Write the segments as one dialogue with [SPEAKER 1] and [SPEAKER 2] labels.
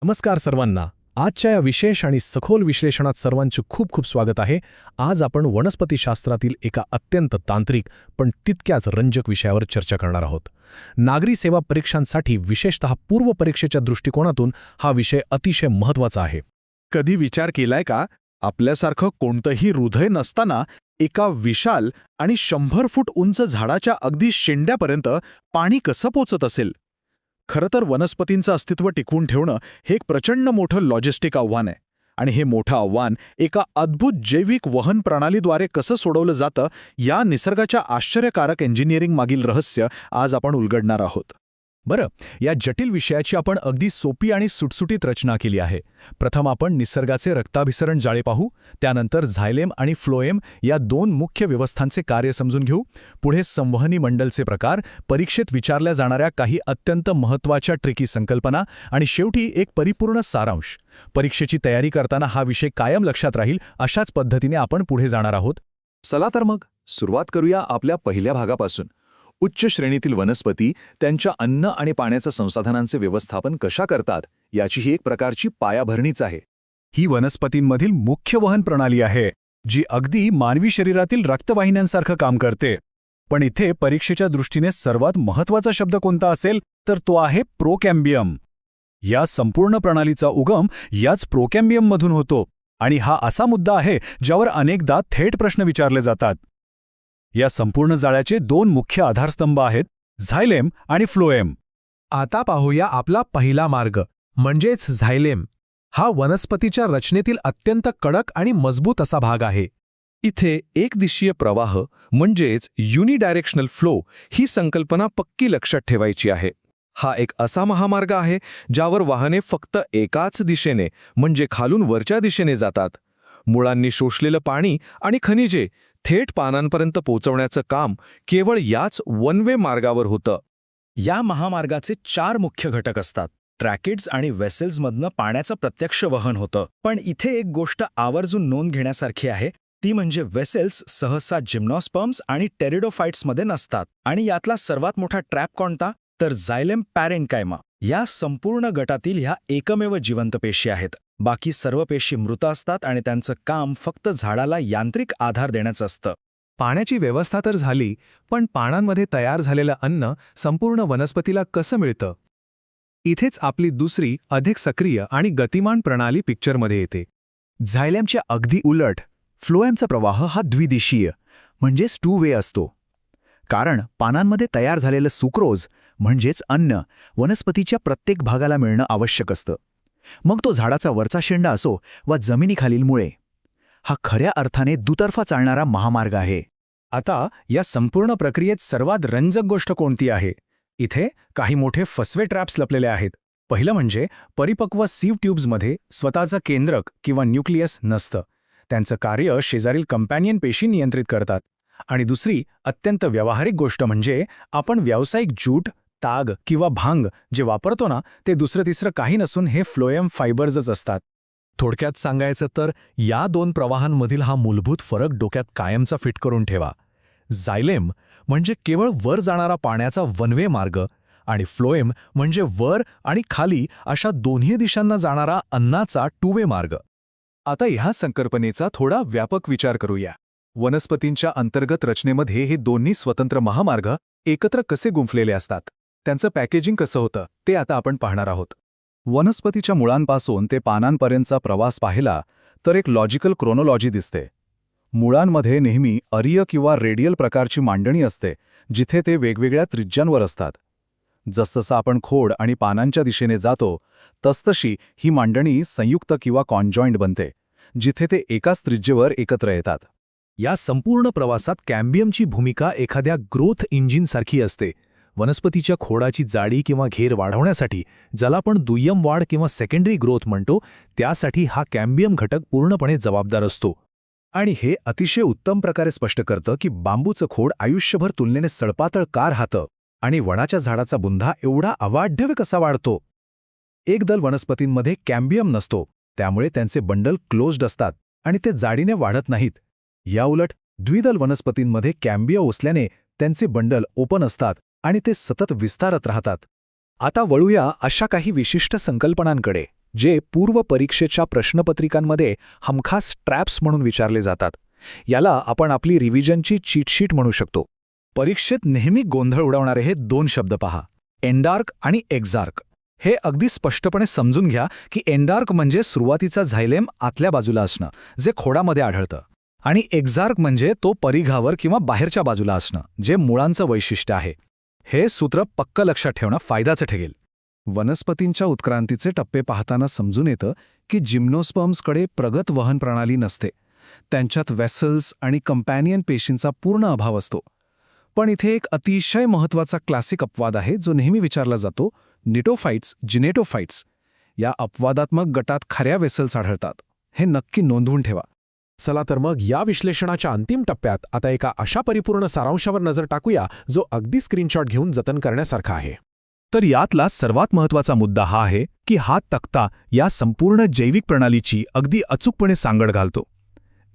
[SPEAKER 1] नमस्कार सर्वांना. आजच्या या विशेष आणि सखोल विश्लेषणात सर्वांचे खूप खूप स्वागत आहे. आज आपण वनस्पतीशास्त्रातील एका अत्यंत तांत्रिक पण तितक्याच रंजक विषयावर चर्चा करणार आहोत. नागरी सेवा परीक्षांसाठी विशेषतः पूर्व परीक्षेच्या दृष्टिकोनातून हा विषय अतिशय महत्त्वाचा आहे.
[SPEAKER 2] कधी विचार केलाय का, आपल्यासारखं कोणतंही हृदय नसताना एका विशाल आणि 100 फूट उंच झाडाच्या अगदी शेंड्यापर्यंत पाणी कसं पोचत असेल? खरं तर वनस्पतींचं अस्तित्व टिकवून ठेवणं हे एक प्रचंड मोठं लॉजिस्टिक आव्हान आहे. आणि हे मोठं आव्हान एका अद्भुत जैविक वहन प्रणालीद्वारे कसं सोडवलं जातं, या निसर्गाच्या आश्चर्यकारक इंजिनिअरिंग मागील रहस्य आज आपण उलगडणार आहोत.
[SPEAKER 1] बरं, या जटिल विषयाची आपण अगदी सोपी आणि सुटसुटीत रचना केली आहे. प्रथम आपण निसर्गाचे रक्ताभिसरण जाळे पाहू, त्यानंतर झायलेम आणि फ्लोएम या दोन मुख्य व्यवस्थांचे कार्य समजून घेऊ, पुढे संवहनी मंडलचे प्रकार, परीक्षेत विचारल्या जाणाऱ्या काही अत्यंत महत्त्वाच्या ट्रिकी संकल्पना आणि शेवटी एक परिपूर्ण सारांश. परीक्षेची तयारी करताना हा विषय कायम लक्षात राहील अशाच पद्धतीने आपण पुढे जाणार आहोत.
[SPEAKER 2] चला तर मग सुरुवात करूया आपल्या पहिल्या भागापासून. उच्च श्रेणीतील वनस्पती त्यांच्या अन्न आणि पाण्याच्या संसाधनांचे व्यवस्थापन कशा करतात याची ही एक प्रकारची पायाभरणीच आहे.
[SPEAKER 1] ही वनस्पतींमधील मुख्य वहन प्रणाली आहे, जी अगदी मानवी शरीरातील रक्तवाहिन्यांसारखं काम करते. पण इथे परीक्षेच्या दृष्टीने सर्वात महत्त्वाचा शब्द कोणता असेल तर तो आहे प्रोकॅम्बियम. या संपूर्ण प्रणालीचा उगम याच प्रोकॅम्बियममधून होतो आणि हा असा मुद्दा आहे ज्यावर अनेकदा थेट प्रश्न विचारले जातात. या संपूर्ण जाळ्याचे दोन मुख्य आधारस्तंभ आहेत, झायलेम आणि फ्लोएम.
[SPEAKER 3] आता पाहूया आपला पहिला मार्ग म्हणजेच झायलेम. हा वनस्पतीच्या रचनेतील अत्यंत कडक आणि मजबूत असा भाग आहे.
[SPEAKER 2] इथे एकदिशीय प्रवाह म्हणजेच युनिडायरेक्शनल फ्लो ही संकल्पना पक्की लक्षात ठेवायची आहे. हा एक असा महामार्ग आहे ज्यावर वाहने फक्त एकाच दिशेने म्हणजे खालून वरच्या दिशेने जातात. मुळांनी शोषलेलं पाणी आणि खनिजे थेट पानांपर्यंत पोहोचवण्याचं काम केवळ याच वन वे मार्गावर होतं.
[SPEAKER 4] या महामार्गाचे 4 मुख्य घटक असतात. ट्रॅकिड्स आणि वेसेल्समधनं पाण्याचं प्रत्यक्ष वहन होतं. पण इथे एक गोष्ट आवर्जून नोंद घेण्यासारखी आहे, ती म्हणजे वेसेल्स सहसा जिम्नॉस्पर्म्स आणि टेरिडोफाइट्समध्ये नसतात. आणि यातला सर्वात मोठा ट्रॅप कोणता तर झायलेम पॅरेन्कायमा. या संपूर्ण गटातील ह्या एकमेव जिवंत पेशी आहेत. बाकी सर्व पेशी मृत असतात आणि त्यांचं काम फक्त झाडाला यांत्रिक आधार देण्याचं असतं.
[SPEAKER 3] पाण्याची व्यवस्था तर झाली, पण पानांमध्ये तयार झालेलं अन्न संपूर्ण वनस्पतीला कसं मिळतं? इथेच आपली दुसरी अधिक सक्रिय आणि गतिमान प्रणाली पिक्चरमध्ये येते.
[SPEAKER 5] झायलेमच्या अगदी उलट फ्लोएमचा प्रवाह हा द्विदिशीय म्हणजेच 2 वे असतो. कारण पानांमध्ये तयार झालेलं सुक्रोज म्हणजेच अन्न वनस्पतीच्या प्रत्येक भागाला मिळणं आवश्यक असतं. मग तो झाडाचा वरचा शेंडा असो वा जमिनीखालील मुळे. हा खऱ्या अर्थाने दुतर्फा चालणारा महामार्ग आहे.
[SPEAKER 1] आता या संपूर्ण प्रक्रियेत सर्वात रंजक गोष्ट कोणती आहे? इथे काही मोठे फसवे ट्रॅप्स लपलेले आहेत. पहिलं म्हणजे परिपक्व सीव ट्यूब्समध्ये स्वतःचं केंद्रक किंवा न्यूक्लियस नसतं. त्यांचं कार्य शेजारील कंपॅनियन पेशी नियंत्रित करतात. आणि दुसरी अत्यंत व्यावहारिक गोष्ट म्हणजे आपण व्यावसायिक ज्यूट, ताग किंवा भांग जे वापरतो ना, ते दुसरं तिसरं काही नसून हे फ्लोएम फायबर्सच असतात.
[SPEAKER 3] थोडक्यात सांगायचं तर या दोन प्रवाहांमधील हा मूलभूत फरक डोक्यात कायमचा फिट करून ठेवा. झायलेम म्हणजे केवळ वर जाणारा पाण्याचा वन वे मार्ग आणि फ्लोएम म्हणजे वर आणि खाली अशा दोन्ही दिशांना जाणारा अन्नाचा 2 वे मार्ग.
[SPEAKER 2] आता ह्या संकल्पनेचा थोडा व्यापक विचार करूया. वनस्पतींच्या अंतर्गत रचनेमध्ये हे दोन्ही स्वतंत्र महामार्ग एकत्र कसे गुंफलेले असतात, त्यांचं पॅकेजिंग कसं होतं ते आता आपण पाहणार आहोत. वनस्पतीच्या मुळांपासून ते पानांपर्यंतचा प्रवास पाहिला तर एक लॉजिकल क्रोनोलॉजी दिसते. मुळांमध्ये नेहमी अरीय किंवा रेडियल प्रकारची मांडणी असते, जिथे ते वेगवेगळ्या त्रिज्यांवर असतात. जसजसं आपण खोड आणि पानांच्या दिशेने जातो तसतशी ही मांडणी संयुक्त किंवा कॉन्जॉइंट बनते, जिथे ते एकाच त्रिज्येवर एकत्र येतात.
[SPEAKER 3] या संपूर्ण प्रवासात कॅम्बियमची भूमिका एखाद्या ग्रोथ इंजिनसारखी असते. वनस्पतीच्या खोडाची जाडी किंवा घेर वाढवण्यासाठी, ज्याला आपण दुय्यम वाढ किंवा सेकंडरी ग्रोथ म्हणतो, त्यासाठी हा कॅम्बियम घटक पूर्णपणे जबाबदार असतो.
[SPEAKER 5] आणि हे अतिशय उत्तम प्रकारे स्पष्ट करतं की बांबूचं खोड आयुष्यभर तुलनेने सडपातळ का राहतं आणि वनाच्या झाडाचा बुंधा एवढा अवाढव्य कसा वाढतो. एकदल वनस्पतींमध्ये कॅम्बियम नसतो, त्यामुळे त्यांचे बंडल क्लोज्ड असतात आणि ते जाडीने वाढत नाहीत. याउलट द्विदल वनस्पतींमध्ये कॅम्बियम असल्याने त्यांचे बंडल ओपन असतात आणि ते सतत विस्तारत राहतात.
[SPEAKER 3] आता वळूया अशा काही विशिष्ट संकल्पनांकडे.
[SPEAKER 5] जे पूर्व परीक्षेच्या प्रश्नपत्रिकांमध्ये हमखास ट्रॅप्स म्हणून विचारले जातात. याला आपण आपली रिव्हिजनची चीटशीट म्हणू शकतो. परीक्षेत नेहमी गोंधळ उडवणारे हे 2 शब्द पहा, एंडार्क आणि एक्झार्क. हे अगदी स्पष्टपणे समजून घ्या की एंडार्क म्हणजे सुरुवातीचा झायलेम आतल्या बाजूला असणं, जे खोडामध्ये आढळतं, आणि एक्झार्क म्हणजे तो परिघावर किंवा बाहेरच्या बाजूला असणं, जे मुळांचं वैशिष्ट्य आहे. हे सूत्र पक्क लक्षात ठेवणं फायद्याचं ठरेल.
[SPEAKER 2] वनस्पतींच्या उत्क्रांतीचे टप्पे पाहताना समजून येतं की जिम्नोस्पर्म्सकडे प्रगत वहन प्रणाली नसते. त्यांच्यात वेसल्स आणि कंपॅनियन पेशींचा पूर्ण अभाव असतो. पण इथे एक अतिशय महत्त्वाचा क्लासिक अपवाद आहे जो नेहमी विचारला जातो, निटोफाइट्स, जिनेटोफाइट्स. या अपवादात्मक गटात खऱ्या वेसल्स आढळतात. हे नक्की नोंदवून ठेवा.
[SPEAKER 3] चला तर मग या विश्लेषणाच्या अंतिम टप्प्यात आता एका अशा परिपूर्ण सारांशावर नजर टाकूया जो अगदी स्क्रीनशॉट घेऊन जतन करण्यासारखा आहे.
[SPEAKER 1] तर यातला सर्वात महत्त्वाचा मुद्दा हा आहे की हा तक्ता या संपूर्ण जैविक प्रणालीची अगदी अचूकपणे सांगड घालतो.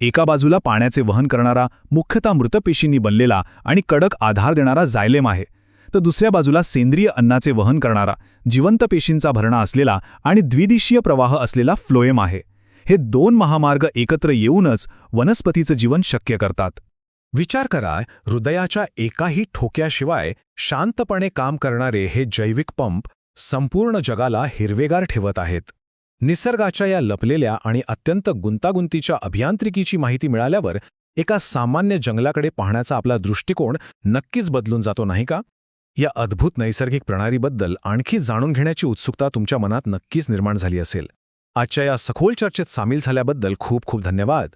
[SPEAKER 1] एका बाजूला पाण्याचे वहन करणारा, मुख्यतः मृतपेशींनी बनलेला आणि कडक आधार देणारा जायलेम आहे, तर दुसऱ्या बाजूला सेंद्रिय अन्नाचे वहन करणारा, जिवंत पेशींचा भरणा असलेला आणि द्विदिशीय प्रवाह असलेला फ्लोएम आहे. हे 2 महामार्ग एकत्र येऊनच वनस्पतीचं जीवन शक्य करतात.
[SPEAKER 3] विचार करा, हृदयाच्या एकाही ठोक्याशिवाय शांतपणे काम करणारे हे जैविक पंप संपूर्ण जगाला हिरवेगार ठेवत आहेत. निसर्गाच्या या लपलेल्या आणि अत्यंत गुंतागुंतीच्या अभियांत्रिकीची माहिती मिळाल्यावर एका सामान्य जंगलाकडे पाहण्याचा आपला दृष्टिकोन नक्कीच बदलून जातो, नाही का? या अद्भुत नैसर्गिक प्रणालीबद्दल आणखी जाणून घेण्याची उत्सुकता तुमच्या मनात नक्कीच निर्माण झाली असेल. आजच्या या सखोल चर्चेत सामील झाल्याबद्दल खूप खूप धन्यवाद.